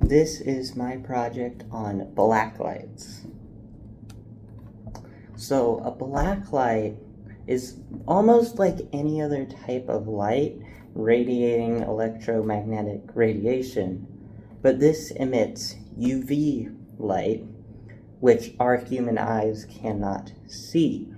This is my project on black lights. So a black light is almost like any other type of light radiating electromagnetic radiation, but this emits UV light, which our human eyes cannot see.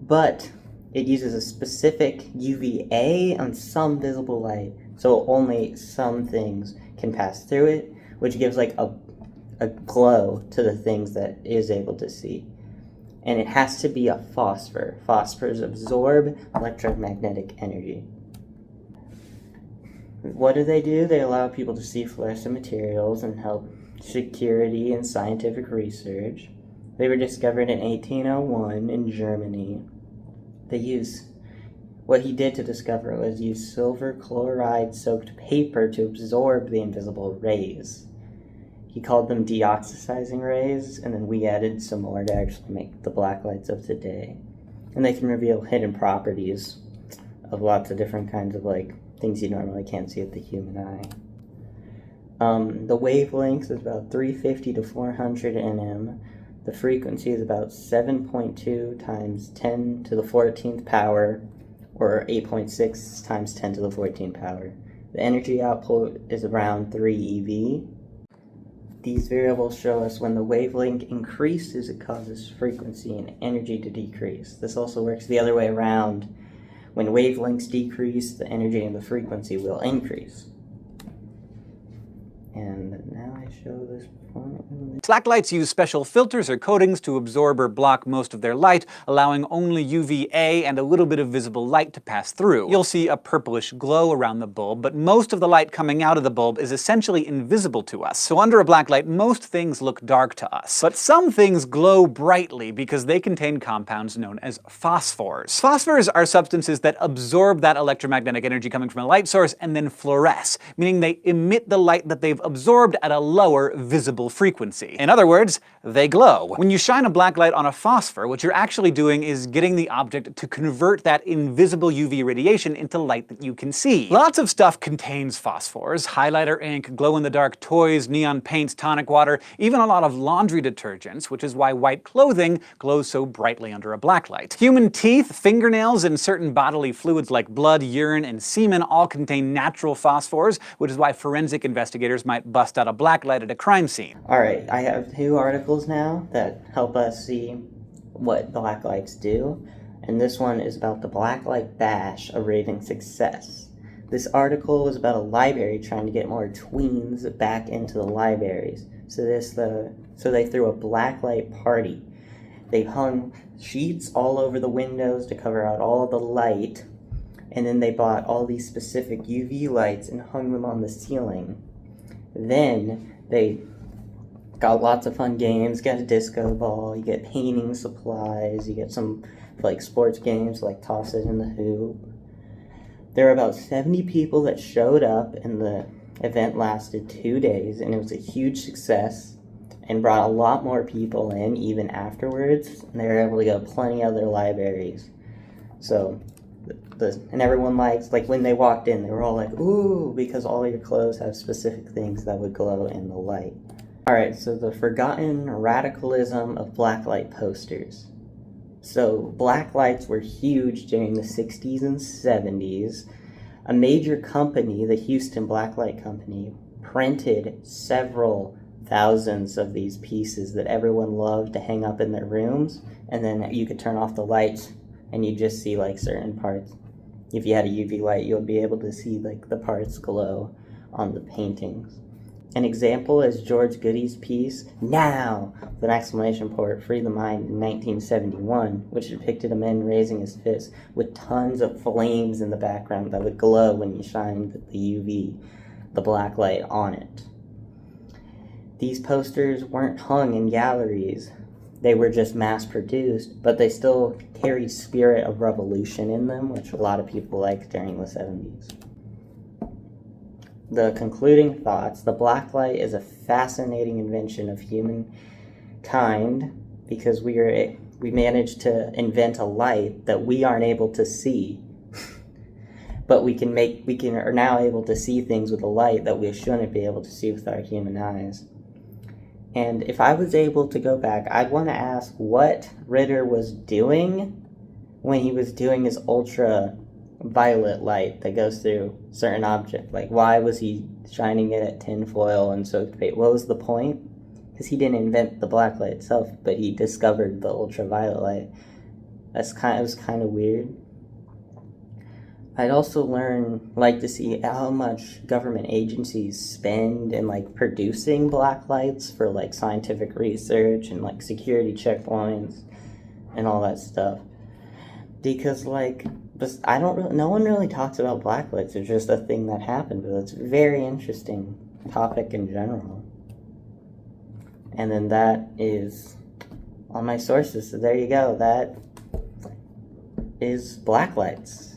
But it uses a specific UVA on some visible light, so only some things can pass through it, which gives like a glow to the things that it is able to see. And it has to be a phosphor. Phosphors absorb electromagnetic energy. What do? They allow people to see fluorescent materials and help security and scientific research. They were discovered in 1801 in Germany. What he did to discover it was use silver chloride soaked paper to absorb the invisible rays. He called them deoxidizing rays, and then we added some more to actually make the black lights of today. And they can reveal hidden properties of lots of different kinds of things you normally can't see with the human eye. The wavelength is about 350 to 400 nm. The frequency is about 7.2 times 10 to the 14th power, or 8.6 times 10 to the 14th power. The energy output is around 3 eV. These variables show us when the wavelength increases, it causes frequency and energy to decrease. This also works the other way around. When wavelengths decrease, the energy and the frequency will increase. And now I show this point. Black lights use special filters or coatings to absorb or block most of their light, allowing only UVA and a little bit of visible light to pass through. You'll see a purplish glow around the bulb, but most of the light coming out of the bulb is essentially invisible to us. So under a black light, most things look dark to us. But some things glow brightly because they contain compounds known as phosphors. Phosphors are substances that absorb that electromagnetic energy coming from a light source and then fluoresce, meaning they emit the light that they've absorbed at a lower visible frequency. In other words, they glow. When you shine a black light on a phosphor, what you're actually doing is getting the object to convert that invisible UV radiation into light that you can see. Lots of stuff contains phosphors: highlighter ink, glow-in-the-dark toys, neon paints, tonic water, even a lot of laundry detergents, which is why white clothing glows so brightly under a black light. Human teeth, fingernails, and certain bodily fluids like blood, urine, and semen all contain natural phosphors, which is why forensic investigators might bust out a black light at a crime scene. Alright, I have 2 articles now that help us see what black lights do, and this one is about the Black Light Bash, a raving success. This article was about a library trying to get more tweens back into the libraries. So they threw a black light party. They hung sheets all over the windows to cover out all the light, and then they bought all these specific UV lights and hung them on the ceiling. Then they got lots of fun games, got a disco ball, you get painting supplies, you get some sports games like toss it in the hoop. There were about 70 people that showed up, and the event lasted 2 days, and it was a huge success and brought a lot more people in even afterwards, and they were able to go to plenty other libraries. So and everyone when they walked in, they were all like, ooh, because all your clothes have specific things that would glow in the light. Alright, so the forgotten radicalism of blacklight posters. So black lights were huge during the 60s and 70s. A major company, the Houston Blacklight Company, printed several thousands of these pieces that everyone loved to hang up in their rooms, and then you could turn off the lights and you just see certain parts. If you had a UV light, you'll be able to see the parts glow on the paintings. An example is George Goody's piece, "Now!" with an exclamation point, "Free the Mind" in 1971, which depicted a man raising his fist with tons of flames in the background that would glow when you shined the UV, the black light, on it. These posters weren't hung in galleries. They were just mass-produced, but they still carry spirit of revolution in them, which a lot of people liked during the 70s. The concluding thoughts: the black light is a fascinating invention of humankind because we managed to invent a light that we aren't able to see. but we are now able to see things with a light that we shouldn't be able to see with our human eyes. And if I was able to go back, I'd want to ask what Ritter was doing when he was doing his ultraviolet light that goes through certain objects. Like, why was he shining it at tinfoil and soaked paint? What was the point? Because he didn't invent the black light itself, but he discovered the ultraviolet light. It was kind of weird. I'd also like to see how much government agencies spend in like producing black lights for like scientific research and like security checkpoints and all that stuff. Because like no one really talks about black lights. It's just a thing that happened, but it's a very interesting topic in general. And then that is all my sources. So there you go. That is black lights.